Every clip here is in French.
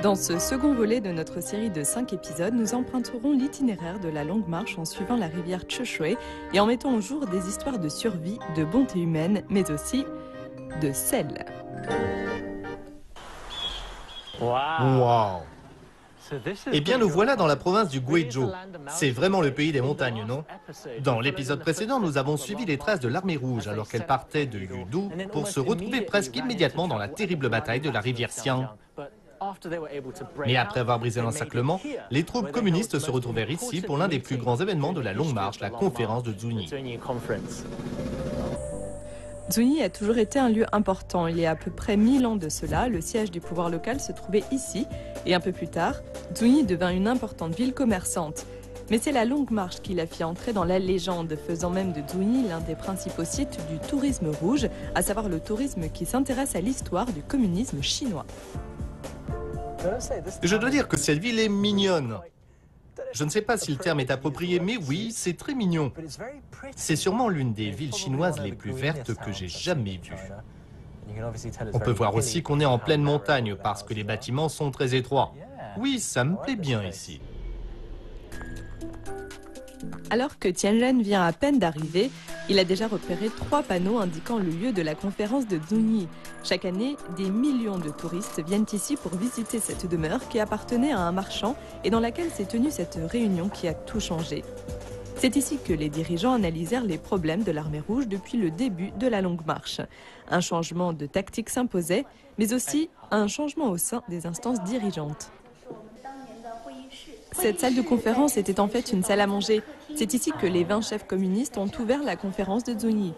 Dans ce second volet de notre série de 5 épisodes, nous emprunterons l'itinéraire de la longue marche en suivant la rivière Cheshuai et en mettant au jour des histoires de survie, de bonté humaine, mais aussi de sel. Wow. Eh bien, nous voilà dans la province du Guizhou. C'est vraiment le pays des montagnes, non? Dans l'épisode précédent, nous avons suivi les traces de l'armée rouge alors qu'elle partait de Yudou pour se retrouver presque immédiatement dans la terrible bataille de la rivière Xiang. Mais après avoir brisé l'encerclement, les troupes communistes se retrouvèrent ici pour l'un des plus grands événements de la longue marche, la conférence de Zunyi. Zunyi a toujours été un lieu important. Il y a à peu près 1000 ans de cela, le siège du pouvoir local se trouvait ici. Et un peu plus tard, Zunyi devint une importante ville commerçante. Mais c'est la longue marche qui l'a fait entrer dans la légende, faisant même de Zunyi l'un des principaux sites du tourisme rouge, à savoir le tourisme qui s'intéresse à l'histoire du communisme chinois. Je dois dire que cette ville est mignonne. Je ne sais pas si le terme est approprié, mais oui, c'est très mignon. C'est sûrement l'une des villes chinoises les plus vertes que j'ai jamais vues. On peut voir aussi qu'on est en pleine montagne parce que les bâtiments sont très étroits. Oui, ça me plaît bien ici. Alors que Tianren vient à peine d'arriver, il a déjà repéré 3 panneaux indiquant le lieu de la conférence de Zunyi. Chaque année, des millions de touristes viennent ici pour visiter cette demeure qui appartenait à un marchand et dans laquelle s'est tenue cette réunion qui a tout changé. C'est ici que les dirigeants analysèrent les problèmes de l'armée rouge depuis le début de la longue marche. Un changement de tactique s'imposait, mais aussi un changement au sein des instances dirigeantes. Cette salle de conférence était en fait une salle à manger. C'est ici que les 20 chefs communistes ont ouvert la conférence de Zunyi.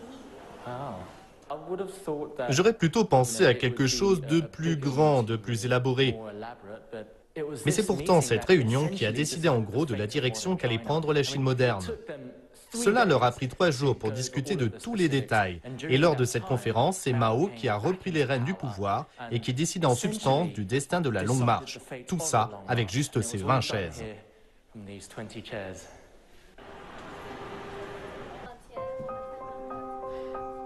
J'aurais plutôt pensé à quelque chose de plus grand, de plus élaboré. Mais c'est pourtant cette réunion qui a décidé en gros de la direction qu'allait prendre la Chine moderne. Cela leur a pris 3 jours pour discuter de tous les détails. Et lors de cette conférence, c'est Mao qui a repris les rênes du pouvoir et qui décide en substance du destin de la longue marche. Tout ça avec juste ces 20 chaises.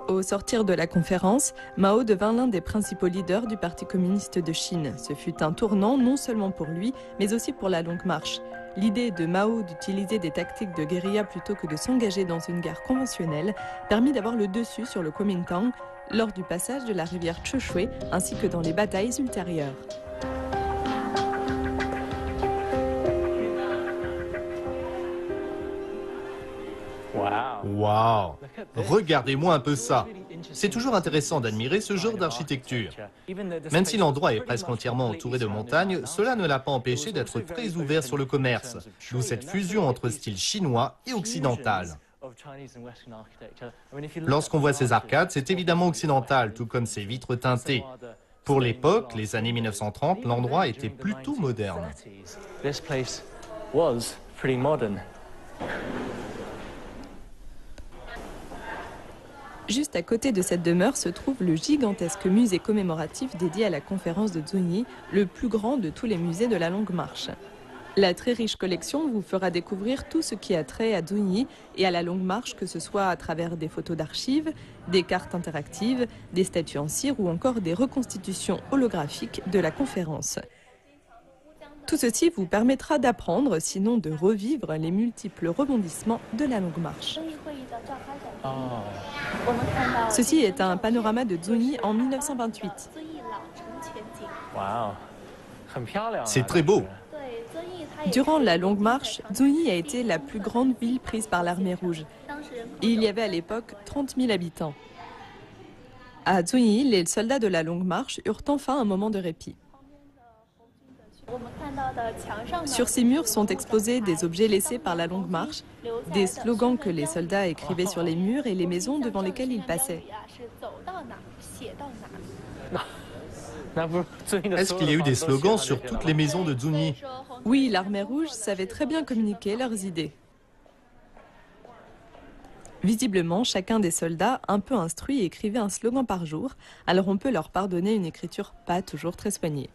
Au sortir de la conférence, Mao devint l'un des principaux leaders du Parti communiste de Chine. Ce fut un tournant non seulement pour lui, mais aussi pour la longue marche. L'idée de Mao d'utiliser des tactiques de guérilla plutôt que de s'engager dans une guerre conventionnelle permit d'avoir le dessus sur le Kuomintang lors du passage de la rivière Cheshuai ainsi que dans les batailles ultérieures. Waouh! Regardez-moi un peu ça. C'est toujours intéressant d'admirer ce genre d'architecture. Même si l'endroit est presque entièrement entouré de montagnes, cela ne l'a pas empêché d'être très ouvert sur le commerce, d'où cette fusion entre style chinois et occidental. Lorsqu'on voit ces arcades, c'est évidemment occidental, tout comme ces vitres teintées. Pour l'époque, les années 1930, l'endroit était plutôt moderne. Juste à côté de cette demeure se trouve le gigantesque musée commémoratif dédié à la conférence de Zunyi, le plus grand de tous les musées de la longue marche. La très riche collection vous fera découvrir tout ce qui a trait à Zunyi et à la longue marche, que ce soit à travers des photos d'archives, des cartes interactives, des statues en cire ou encore des reconstitutions holographiques de la conférence. Tout ceci vous permettra d'apprendre, sinon de revivre les multiples rebondissements de la longue marche. Ceci est un panorama de Zunyi en 1928. C'est très beau. Durant la longue marche, Zunyi a été la plus grande ville prise par l'armée rouge. Et il y avait à l'époque 30 000 habitants. À Zunyi, les soldats de la longue marche eurent enfin un moment de répit. Sur ces murs sont exposés des objets laissés par la longue marche, des slogans que les soldats écrivaient sur les murs et les maisons devant lesquelles ils passaient. Est-ce qu'il y a eu des slogans sur toutes les maisons de Zunyi? Oui, l'armée rouge savait très bien communiquer leurs idées. Visiblement, chacun des soldats, un peu instruits, écrivait un slogan par jour, alors on peut leur pardonner une écriture pas toujours très soignée.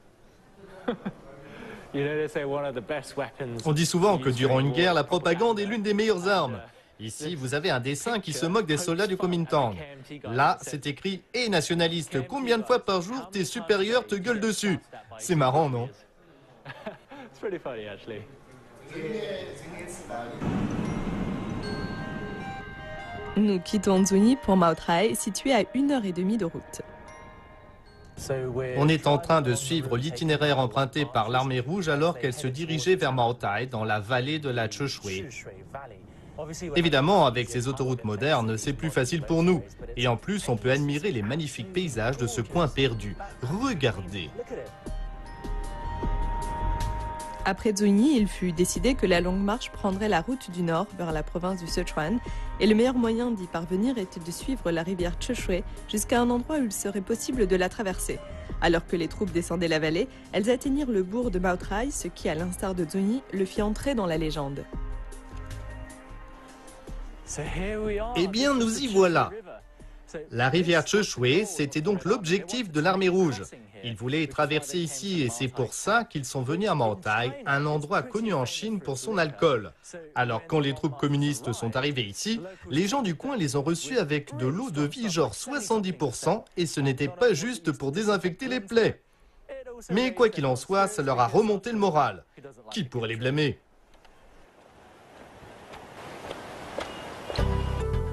On dit souvent que durant une guerre, la propagande est l'une des meilleures armes. Ici, vous avez un dessin qui se moque des soldats du Kuomintang. Là, c'est écrit « Et nationaliste, combien de fois par jour tes supérieurs te gueulent dessus ?» C'est marrant, non? Nous quittons Zunyi pour Mao Trai, situé à 1h30 de route. On est en train de suivre l'itinéraire emprunté par l'armée rouge alors qu'elle se dirigeait vers Mao Trai dans la vallée de la Cheshui. Évidemment, avec ces autoroutes modernes, c'est plus facile pour nous. Et en plus, on peut admirer les magnifiques paysages de ce coin perdu. Regardez! Après Zunyi, il fut décidé que la longue marche prendrait la route du nord vers la province du Sichuan et le meilleur moyen d'y parvenir était de suivre la rivière Cheshui jusqu'à un endroit où il serait possible de la traverser. Alors que les troupes descendaient la vallée, elles atteignirent le bourg de Mao Trai, ce qui, à l'instar de Zunyi, le fit entrer dans la légende. Eh bien, nous y voilà. La rivière Cheshui, c'était donc l'objectif de l'armée rouge. Ils voulaient traverser ici et c'est pour ça qu'ils sont venus à Mao Trai, un endroit connu en Chine pour son alcool. Alors quand les troupes communistes sont arrivées ici, les gens du coin les ont reçus avec de l'eau de vie genre 70% et ce n'était pas juste pour désinfecter les plaies. Mais quoi qu'il en soit, ça leur a remonté le moral. Qui pourrait les blâmer ?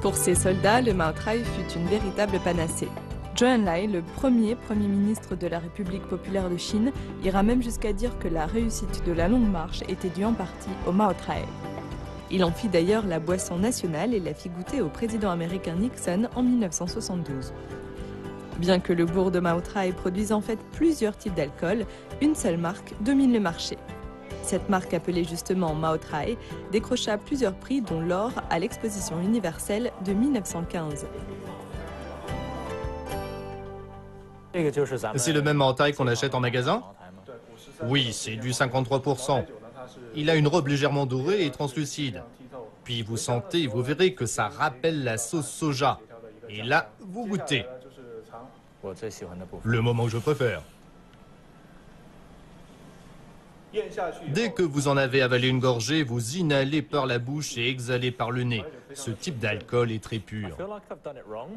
Pour ces soldats, le Mao Trai fut une véritable panacée. Zhou Enlai, le premier ministre de la République populaire de Chine, ira même jusqu'à dire que la réussite de la longue marche était due en partie au Mao Trai. Il en fit d'ailleurs la boisson nationale et la fit goûter au président américain Nixon en 1972. Bien que le bourg de Mao Trai produise en fait plusieurs types d'alcool, une seule marque domine le marché. Cette marque appelée justement Mao Trai décrocha plusieurs prix dont l'or à l'exposition universelle de 1915. C'est le même Mao Trai qu'on achète en magasin? Oui, c'est du 53%. Il a une robe légèrement dorée et translucide. Puis vous sentez, vous verrez que ça rappelle la sauce soja. Et là, vous goûtez. Le moment que je préfère. Dès que vous en avez avalé une gorgée, vous inhalez par la bouche et exhalez par le nez. Ce type d'alcool est très pur.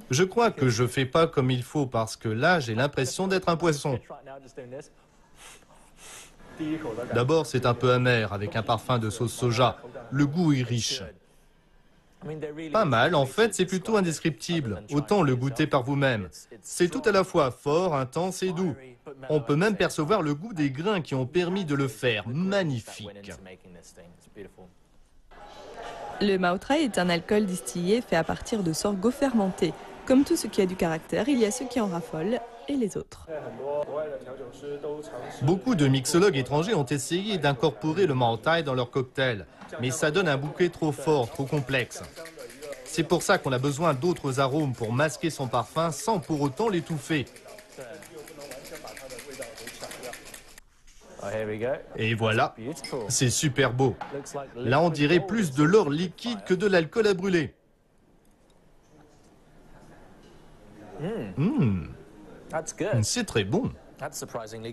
Je crois que je fais pas comme il faut parce que là, j'ai l'impression d'être un poisson. D'abord, c'est un peu amer avec un parfum de sauce soja. Le goût est riche. Pas mal, en fait, c'est plutôt indescriptible. Autant le goûter par vous-même. C'est tout à la fois fort, intense et doux. On peut même percevoir le goût des grains qui ont permis de le faire. Magnifique. Le Mao Trai est un alcool distillé fait à partir de sorgho fermenté. Comme tout ce qui a du caractère, il y a ceux qui en raffolent et les autres. Beaucoup de mixologues étrangers ont essayé d'incorporer le Mao Trai dans leur cocktail, mais ça donne un bouquet trop fort, trop complexe. C'est pour ça qu'on a besoin d'autres arômes pour masquer son parfum sans pour autant l'étouffer. Et voilà, c'est super beau. Là, on dirait plus de l'or liquide que de l'alcool à brûler. C'est très bon.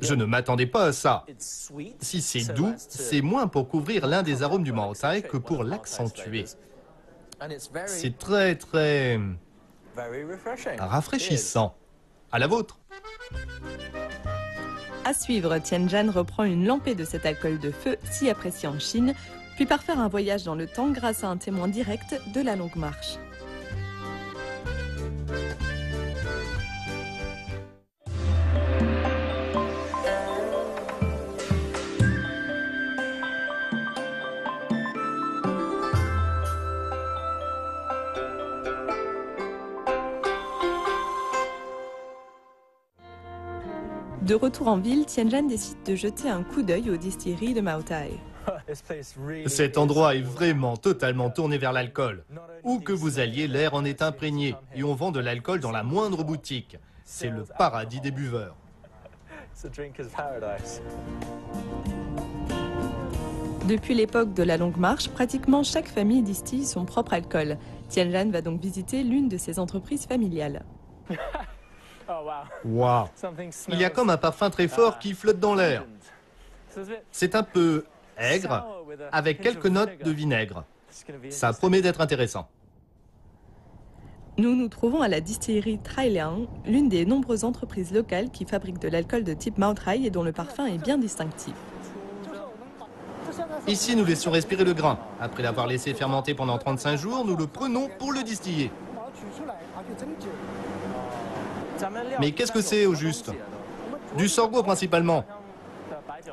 Je ne m'attendais pas à ça. Si c'est doux, c'est moins pour couvrir l'un des arômes du Mao Trai que pour l'accentuer. C'est très, très rafraîchissant. À la vôtre. À suivre, Tianjan reprend une lampée de cet alcool de feu si apprécié en Chine, puis part faire un voyage dans le temps grâce à un témoin direct de la longue marche. De retour en ville, Tianjan décide de jeter un coup d'œil aux distilleries de Mao Trai. Cet endroit est vraiment totalement tourné vers l'alcool. Où que vous alliez, l'air en est imprégné et on vend de l'alcool dans la moindre boutique. C'est le paradis des buveurs. Depuis l'époque de la longue marche, pratiquement chaque famille distille son propre alcool. Tianjan va donc visiter l'une de ces entreprises familiales. Waouh! Il y a comme un parfum très fort qui flotte dans l'air. C'est un peu aigre, avec quelques notes de vinaigre. Ça promet d'être intéressant. Nous nous trouvons à la distillerie Trailiang, l'une des nombreuses entreprises locales qui fabriquent de l'alcool de type Mao Trai et dont le parfum est bien distinctif. Ici, nous laissons respirer le grain. Après l'avoir laissé fermenter pendant 35 jours, nous le prenons pour le distiller. Mais qu'est-ce que c'est au juste? Du sorgho principalement.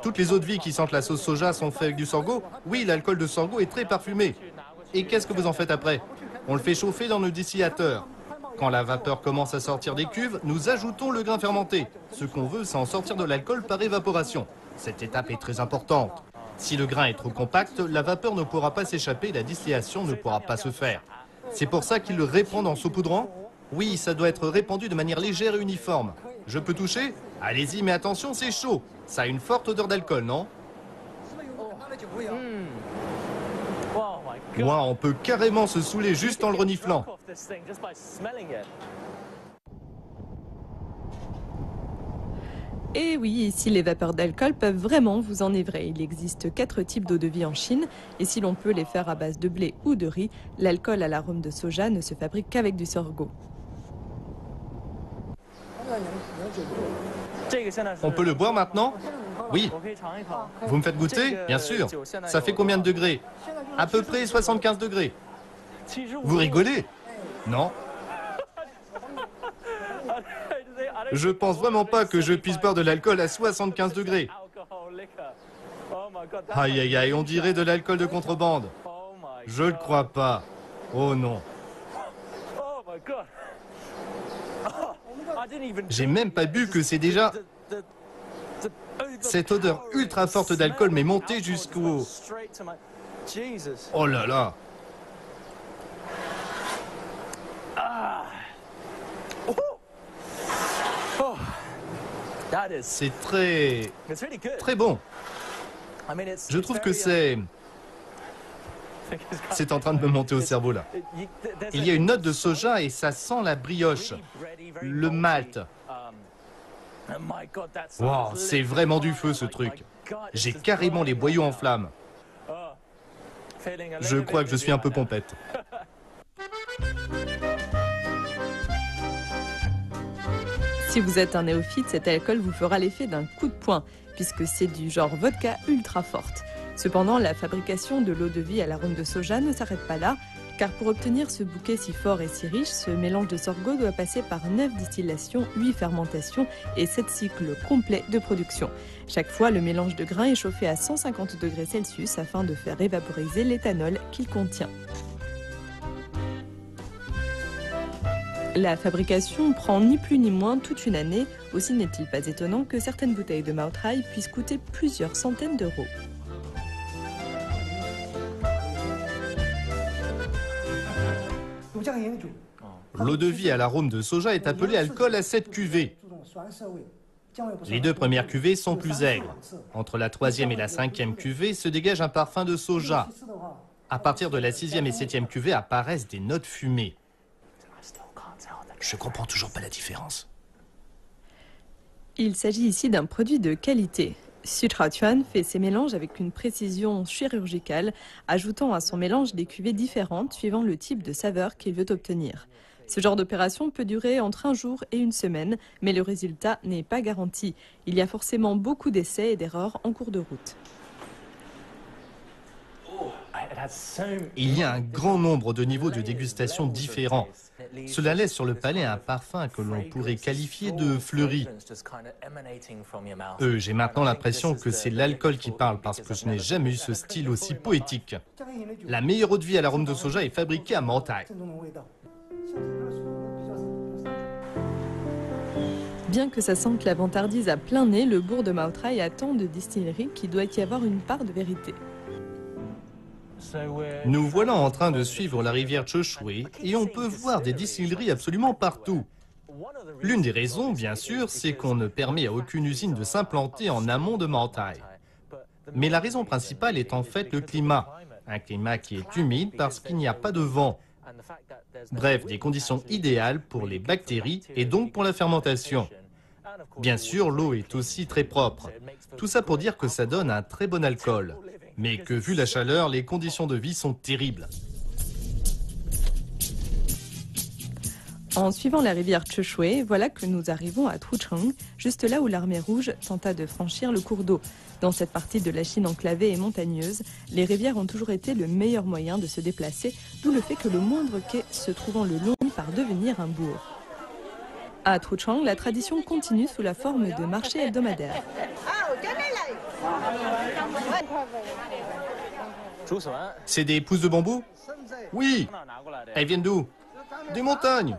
Toutes les eaux de vie qui sentent la sauce soja sont faites avec du sorgho. Oui, l'alcool de sorgho est très parfumé. Et qu'est-ce que vous en faites après? On le fait chauffer dans le distillateur. Quand la vapeur commence à sortir des cuves, nous ajoutons le grain fermenté. Ce qu'on veut, c'est en sortir de l'alcool par évaporation. Cette étape est très importante. Si le grain est trop compact, la vapeur ne pourra pas s'échapper et la distillation ne pourra pas se faire. C'est pour ça qu'ils le répandent en saupoudrant. Oui, ça doit être répandu de manière légère et uniforme. Je peux toucher? Allez-y, mais attention, c'est chaud. Ça a une forte odeur d'alcool, non? Moi, on peut carrément se saouler juste en le reniflant. Et oui, ici les vapeurs d'alcool peuvent vraiment vous enivrer. Il existe 4 types d'eau de vie en Chine et si l'on peut les faire à base de blé ou de riz, l'alcool à l'arôme de soja ne se fabrique qu'avec du sorgho. On peut le boire maintenant? Oui. Vous me faites goûter? Bien sûr. Ça fait combien de degrés? À peu près 75 degrés. Vous rigolez? Non. Je pense vraiment pas que je puisse boire de l'alcool à 75 degrés. Aïe aïe aïe, on dirait de l'alcool de contrebande. Je le crois pas. Oh non. J'ai même pas bu que c'est déjà... Cette odeur ultra forte d'alcool m'est montée jusqu'au... Oh là là. C'est très bon. Je trouve que c'est en train de me monter au cerveau là. Il y a une note de soja et ça sent la brioche, le malt. Wow, c'est vraiment du feu ce truc. J'ai carrément les boyaux en flammes. Je crois que je suis un peu pompette. Si vous êtes un néophyte, cet alcool vous fera l'effet d'un coup de poing, puisque c'est du genre vodka ultra forte. Cependant, la fabrication de l'eau de vie à l'arôme de soja ne s'arrête pas là, car pour obtenir ce bouquet si fort et si riche, ce mélange de sorgho doit passer par 9 distillations, 8 fermentations et 7 cycles complets de production. Chaque fois, le mélange de grains est chauffé à 150 degrés Celsius afin de faire évaporiser l'éthanol qu'il contient. La fabrication prend ni plus ni moins toute une année, aussi n'est-il pas étonnant que certaines bouteilles de Maotai puissent coûter plusieurs centaines d'euros. L'eau de vie à l'arôme de soja est appelée alcool à 7 cuvées. Les 2 premières cuvées sont plus aigres. Entre la 3e et la 5e cuvée se dégage un parfum de soja. À partir de la 6e et 7e cuvée apparaissent des notes fumées. Je comprends toujours pas la différence. Il s'agit ici d'un produit de qualité. Sutratuan fait ses mélanges avec une précision chirurgicale, ajoutant à son mélange des cuvées différentes suivant le type de saveur qu'il veut obtenir. Ce genre d'opération peut durer entre 1 jour et 1 semaine, mais le résultat n'est pas garanti. Il y a forcément beaucoup d'essais et d'erreurs en cours de route. Il y a un grand nombre de niveaux de dégustation différents. Cela laisse sur le palais un parfum que l'on pourrait qualifier de fleuri. J'ai maintenant l'impression que c'est l'alcool qui parle parce que je n'ai jamais eu ce style aussi poétique. La meilleure eau de vie à l'arôme de soja est fabriquée à Maotai. Bien que ça sente la vantardise à plein nez, le bourg de Maotai a tant de distilleries qu'il doit y avoir une part de vérité. Nous voilà en train de suivre la rivière Choushui et on peut voir des distilleries absolument partout. L'une des raisons, bien sûr, c'est qu'on ne permet à aucune usine de s'implanter en amont de Maotai. Mais la raison principale est en fait le climat. Un climat qui est humide parce qu'il n'y a pas de vent. Bref, des conditions idéales pour les bactéries et donc pour la fermentation. Bien sûr, l'eau est aussi très propre. Tout ça pour dire que ça donne un très bon alcool. Mais que vu la chaleur, les conditions de vie sont terribles. En suivant la rivière Cheshui, voilà que nous arrivons à Tucheng, juste là où l'armée rouge tenta de franchir le cours d'eau. Dans cette partie de la Chine enclavée et montagneuse, les rivières ont toujours été le meilleur moyen de se déplacer, d'où le fait que le moindre quai se trouvant le long par devenir un bourg. À Tucheng, la tradition continue sous la forme de marchés hebdomadaires. C'est des pousses de bambou? Oui. Elles viennent d'où? Des montagnes.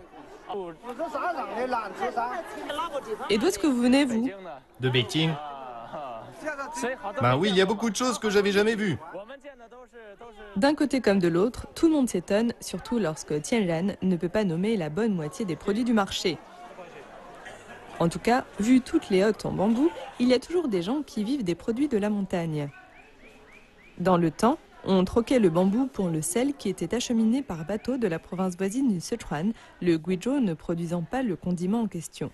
Et d'où est-ce que vous venez, vous? De Beijing. Ben oui, il y a beaucoup de choses que j'avais jamais vues. D'un côté comme de l'autre, tout le monde s'étonne, surtout lorsque Tianren ne peut pas nommer la bonne moitié des produits du marché. En tout cas, vu toutes les huttes en bambou, il y a toujours des gens qui vivent des produits de la montagne. Dans le temps, on troquait le bambou pour le sel qui était acheminé par bateau de la province voisine du Sichuan, le Guizhou ne produisant pas le condiment en question.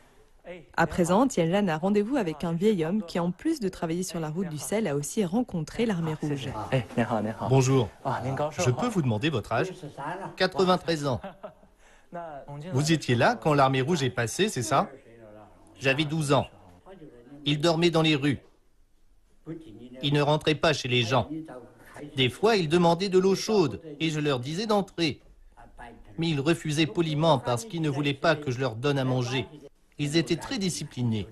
À présent, Tianren a rendez-vous avec un vieil homme qui, en plus de travailler sur la route du sel, a aussi rencontré l'armée rouge. Bonjour. Je peux vous demander votre âge? 93 ans. Vous étiez là quand l'armée rouge est passée, c'est ça? J'avais 12 ans. Ils dormaient dans les rues. Ils ne rentraient pas chez les gens. Des fois, ils demandaient de l'eau chaude et je leur disais d'entrer. Mais ils refusaient poliment parce qu'ils ne voulaient pas que je leur donne à manger. Ils étaient très disciplinés.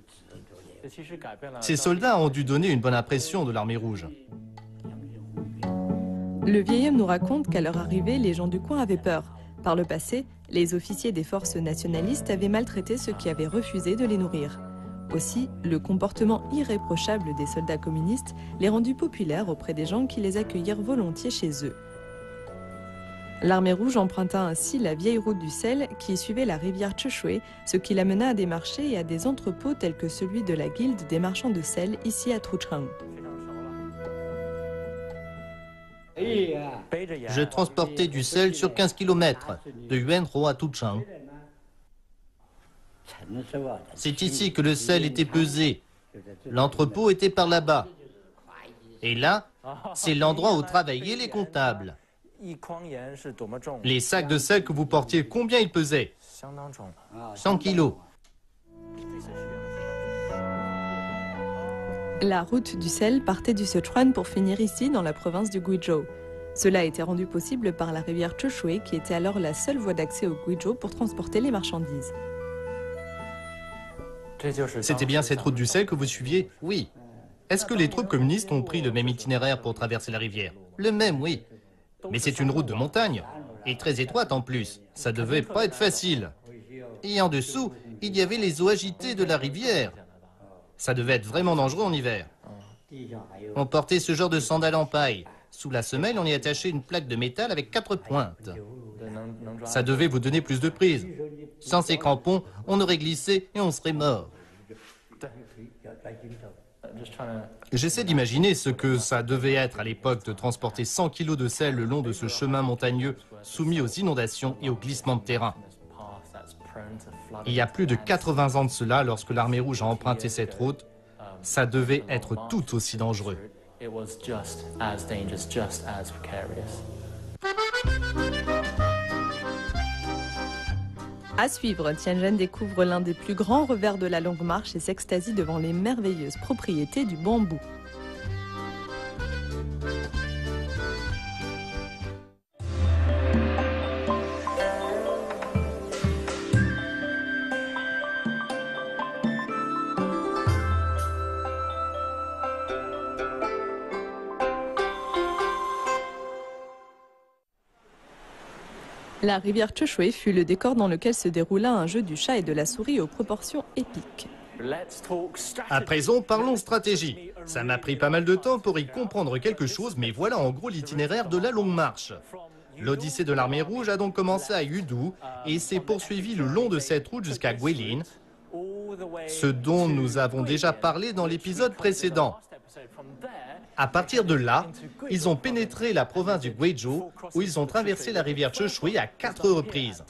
Ces soldats ont dû donner une bonne impression de l'armée rouge. Le vieil homme nous raconte qu'à leur arrivée, les gens du coin avaient peur. Par le passé, les officiers des forces nationalistes avaient maltraité ceux qui avaient refusé de les nourrir. Aussi, le comportement irréprochable des soldats communistes les rendit populaires auprès des gens qui les accueillirent volontiers chez eux. L'armée rouge emprunta ainsi la vieille route du sel qui suivait la rivière Cheshui, ce qui l'amena à des marchés et à des entrepôts tels que celui de la guilde des marchands de sel ici à Tucheng. Je transportais du sel sur 15 km, de Yuanhou à Tucheng. C'est ici que le sel était pesé. L'entrepôt était par là-bas. Et là, c'est l'endroit où travaillaient les comptables. Les sacs de sel que vous portiez, combien ils pesaient? 100 kilos. La route du sel partait du Sichuan pour finir ici, dans la province du Guizhou. Cela a été rendu possible par la rivière Cheshui, qui était alors la seule voie d'accès au Guizhou pour transporter les marchandises. C'était bien cette route du sel que vous suiviez? Oui. Est-ce que les troupes communistes ont pris le même itinéraire pour traverser la rivière? Le même, oui. Mais c'est une route de montagne, et très étroite en plus. Ça devait pas être facile. Et en dessous, il y avait les eaux agitées de la rivière. Ça devait être vraiment dangereux en hiver. On portait ce genre de sandales en paille. Sous la semelle, on y attachait une plaque de métal avec 4 pointes. Ça devait vous donner plus de prise. Sans ces crampons, on aurait glissé et on serait mort. J'essaie d'imaginer ce que ça devait être à l'époque de transporter 100 kilos de sel le long de ce chemin montagneux soumis aux inondations et aux glissements de terrain. Il y a plus de 80 ans de cela, lorsque l'armée rouge a emprunté cette route, ça devait être tout aussi dangereux. À suivre, Tianren découvre l'un des plus grands revers de la longue marche et s'extasie devant les merveilleuses propriétés du bambou. La rivière Cheshui fut le décor dans lequel se déroula un jeu du chat et de la souris aux proportions épiques. À présent, parlons stratégie. Ça m'a pris pas mal de temps pour y comprendre quelque chose, mais voilà en gros l'itinéraire de la longue marche. L'Odyssée de l'armée rouge a donc commencé à Yudou et s'est poursuivie le long de cette route jusqu'à Guilin, ce dont nous avons déjà parlé dans l'épisode précédent. À partir de là, ils ont pénétré la province du Guizhou, où ils ont traversé la rivière Cheshui à 4 reprises.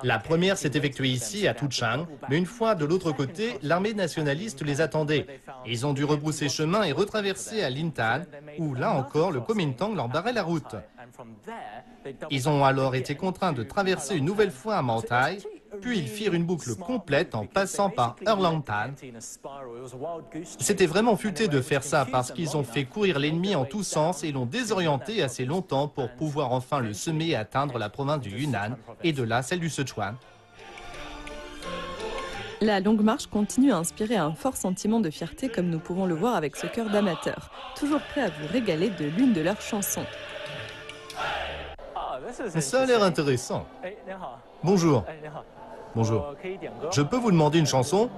La première s'est effectuée ici, à Tucheng, mais une fois de l'autre côté, l'armée nationaliste les attendait. Ils ont dû rebrousser chemin et retraverser à Lintan, où là encore, le Kuomintang leur barrait la route. Ils ont alors été contraints de traverser une nouvelle fois un Maotai, puis ils firent une boucle complète en passant par Erlangtan. C'était vraiment futé de faire ça parce qu'ils ont fait courir l'ennemi en tous sens et l'ont désorienté assez longtemps pour pouvoir enfin le semer et atteindre la province du Yunnan et de là celle du Sichuan. La longue marche continue à inspirer un fort sentiment de fierté comme nous pouvons le voir avec ce chœur d'amateurs, toujours prêt à vous régaler de l'une de leurs chansons. Ça a l'air intéressant. Bonjour. Bonjour. Je peux vous demander une chanson?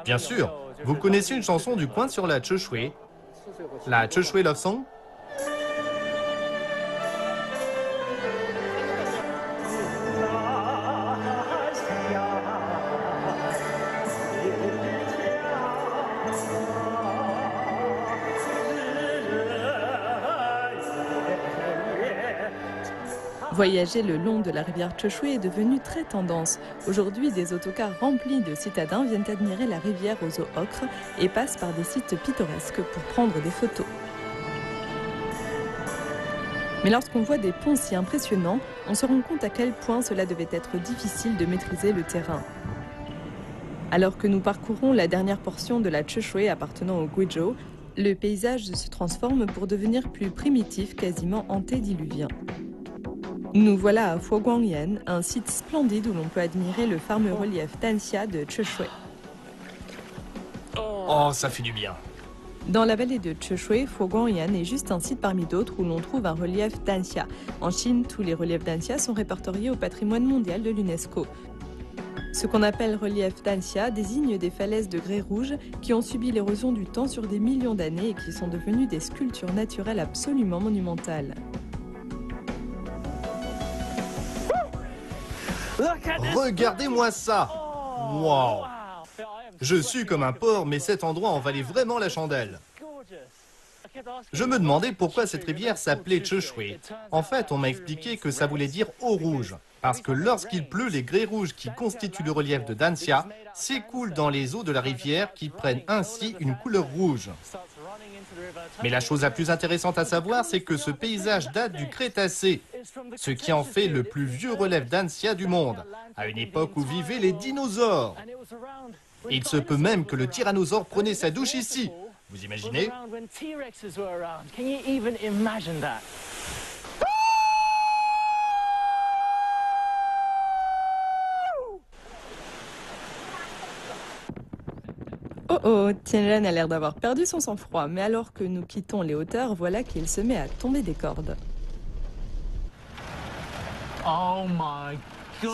Bien sûr. Vous connaissez une chanson du coin sur la Cheshui? La Cheshui Love Song? Voyager le long de la rivière Cheshui est devenu très tendance. Aujourd'hui, des autocars remplis de citadins viennent admirer la rivière aux eaux ocre et passent par des sites pittoresques pour prendre des photos. Mais lorsqu'on voit des ponts si impressionnants, on se rend compte à quel point cela devait être difficile de maîtriser le terrain. Alors que nous parcourons la dernière portion de la Cheshui appartenant au Guizhou, le paysage se transforme pour devenir plus primitif, quasiment antédiluvien. Nous voilà à Foguangyan, un site splendide où l'on peut admirer le fameux relief Danxia de Cheshui. Oh, ça fait du bien. Dans la vallée de Cheshui, Foguangyan est juste un site parmi d'autres où l'on trouve un relief Danxia. En Chine, tous les reliefs Danxia sont répertoriés au patrimoine mondial de l'UNESCO. Ce qu'on appelle relief Danxia désigne des falaises de grès rouge qui ont subi l'érosion du temps sur des millions d'années et qui sont devenues des sculptures naturelles absolument monumentales. Regardez-moi ça! Wow! Je sue comme un porc, mais cet endroit en valait vraiment la chandelle. Je me demandais pourquoi cette rivière s'appelait Cheshui. En fait, on m'a expliqué que ça voulait dire eau rouge, parce que lorsqu'il pleut, les grès rouges qui constituent le relief de Danxia s'écoulent dans les eaux de la rivière qui prennent ainsi une couleur rouge. Mais la chose la plus intéressante à savoir, c'est que ce paysage date du Crétacé, ce qui en fait le plus vieux relief Danxia du monde, à une époque où vivaient les dinosaures. Et il se peut même que le tyrannosaure prenait sa douche ici. Vous imaginez? Oh oh, Tianren a l'air d'avoir perdu son sang-froid, mais alors que nous quittons les hauteurs, voilà qu'il se met à tomber des cordes.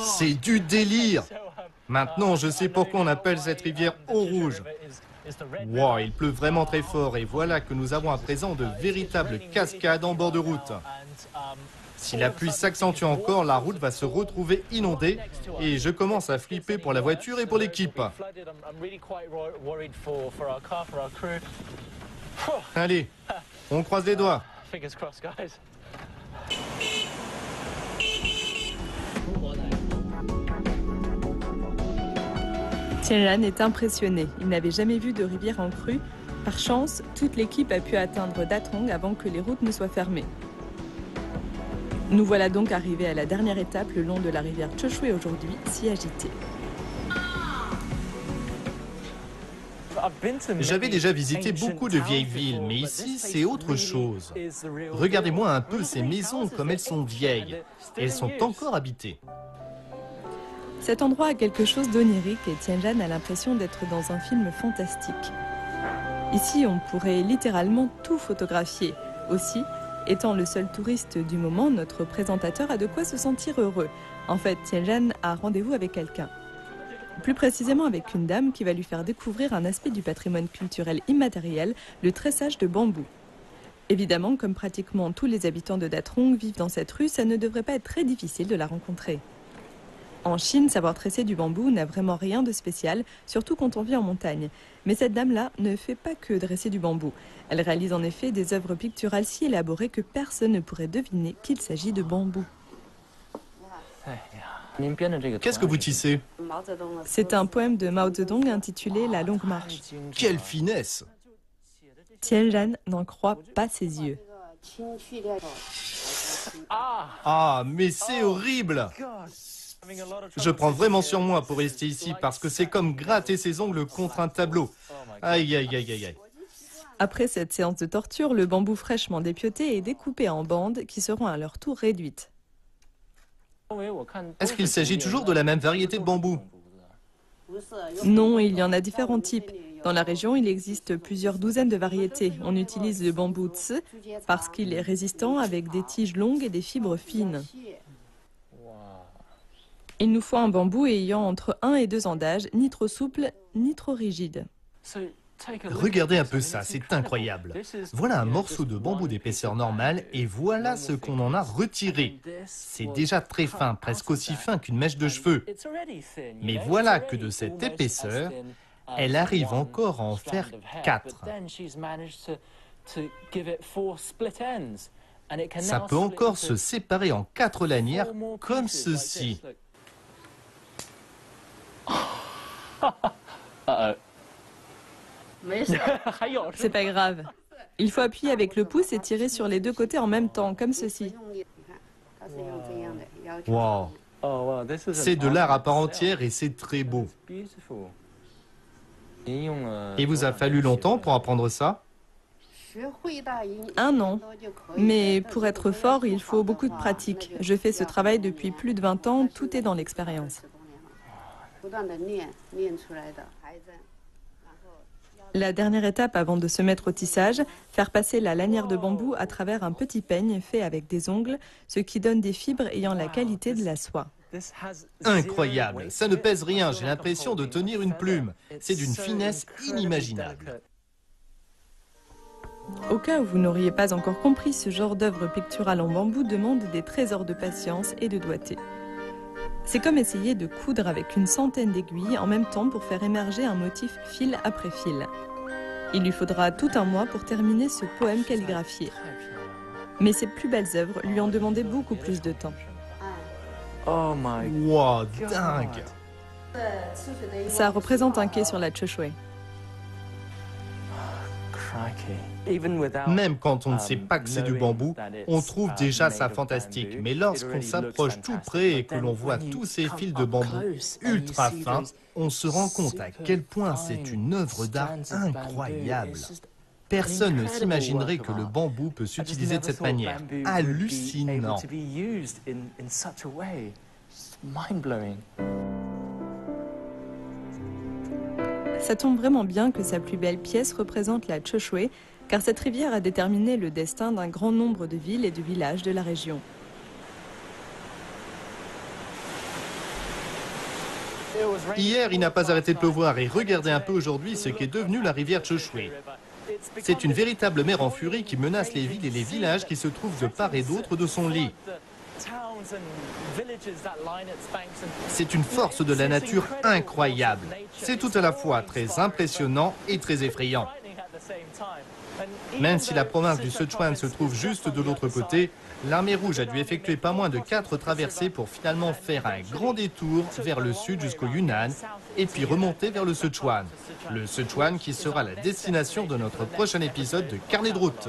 C'est du délire! Maintenant, je sais pourquoi on appelle cette rivière eau rouge. Wow, il pleut vraiment très fort et voilà que nous avons à présent de véritables cascades en bord de route. Si la pluie s'accentue encore, la route va se retrouver inondée et je commence à flipper pour la voiture et pour l'équipe. Allez, on croise les doigts. Tianren est impressionné. Il n'avait jamais vu de rivière en crue. Par chance, toute l'équipe a pu atteindre Datong avant que les routes ne soient fermées. Nous voilà donc arrivés à la dernière étape le long de la rivière Cheshui aujourd'hui, si agitée. J'avais déjà visité beaucoup de vieilles villes, mais ici, c'est autre chose. Regardez-moi un peu ces maisons comme elles sont vieilles. Elles sont encore habitées. Cet endroit a quelque chose d'onirique et Tianren a l'impression d'être dans un film fantastique. Ici, on pourrait littéralement tout photographier. Aussi, étant le seul touriste du moment, notre présentateur a de quoi se sentir heureux. En fait, Tianren a rendez-vous avec quelqu'un. Plus précisément avec une dame qui va lui faire découvrir un aspect du patrimoine culturel immatériel, le tressage de bambou. Évidemment, comme pratiquement tous les habitants de Datong vivent dans cette rue, ça ne devrait pas être très difficile de la rencontrer. En Chine, savoir tresser du bambou n'a vraiment rien de spécial, surtout quand on vit en montagne. Mais cette dame-là ne fait pas que dresser du bambou. Elle réalise en effet des œuvres picturales si élaborées que personne ne pourrait deviner qu'il s'agit de bambou. Qu'est-ce que vous tissez? C'est un poème de Mao Zedong intitulé La longue marche. Quelle finesse! Tianren n'en croit pas ses yeux. Ah, mais c'est horrible! Je prends vraiment sur moi pour rester ici parce que c'est comme gratter ses ongles contre un tableau. Aïe, aïe, aïe, aïe, aïe. Après cette séance de torture, le bambou fraîchement dépioté est découpé en bandes qui seront à leur tour réduites. Est-ce qu'il s'agit toujours de la même variété de bambou? Non, il y en a différents types. Dans la région, il existe plusieurs douzaines de variétés. On utilise le bambou tse parce qu'il est résistant avec des tiges longues et des fibres fines. Il nous faut un bambou ayant entre 1 et 2 ans d'âge, ni trop souple, ni trop rigide. Regardez un peu ça, c'est incroyable. Voilà un morceau de bambou d'épaisseur normale et voilà ce qu'on en a retiré. C'est déjà très fin, presque aussi fin qu'une mèche de cheveux. Mais voilà que de cette épaisseur, elle arrive encore à en faire 4. Ça peut encore se séparer en 4 lanières comme ceci. C'est pas grave. Il faut appuyer avec le pouce et tirer sur les deux côtés en même temps, comme ceci. Wow. C'est de l'art à part entière et c'est très beau. Il vous a fallu longtemps pour apprendre ça? 1 an. Mais pour être fort, il faut beaucoup de pratique. Je fais ce travail depuis plus de 20 ans, tout est dans l'expérience. La dernière étape avant de se mettre au tissage, faire passer la lanière de bambou à travers un petit peigne fait avec des ongles, ce qui donne des fibres ayant la qualité de la soie. Incroyable, ça ne pèse rien, j'ai l'impression de tenir une plume. C'est d'une finesse inimaginable. Au cas où vous n'auriez pas encore compris, ce genre d'œuvre picturale en bambou demande des trésors de patience et de doigté. C'est comme essayer de coudre avec une centaine d'aiguilles en même temps pour faire émerger un motif fil après fil. Il lui faudra tout un mois pour terminer ce poème calligraphié. Mais ses plus belles œuvres lui ont demandé beaucoup plus de temps. Wow, dingue! Ça représente un quai sur la Choshwe. Même quand on ne sait pas que c'est du bambou, on trouve déjà ça fantastique. Mais lorsqu'on s'approche tout près et que l'on voit tous ces fils de bambou ultra fins, on se rend compte à quel point c'est une œuvre d'art incroyable. Personne ne s'imaginerait que le bambou peut s'utiliser de cette manière. Hallucinant! Ça tombe vraiment bien que sa plus belle pièce représente la Choshwe, car cette rivière a déterminé le destin d'un grand nombre de villes et de villages de la région. Hier, il n'a pas arrêté de pleuvoir et regardez un peu aujourd'hui ce qu'est devenu la rivière Choshwe. C'est une véritable mer en furie qui menace les villes et les villages qui se trouvent de part et d'autre de son lit. C'est une force de la nature incroyable. C'est tout à la fois très impressionnant et très effrayant. Même si la province du Sichuan se trouve juste de l'autre côté, l'armée rouge a dû effectuer pas moins de 4 traversées pour finalement faire un grand détour vers le sud jusqu'au Yunnan et puis remonter vers le Sichuan. Le Sichuan qui sera la destination de notre prochain épisode de Carnet de route.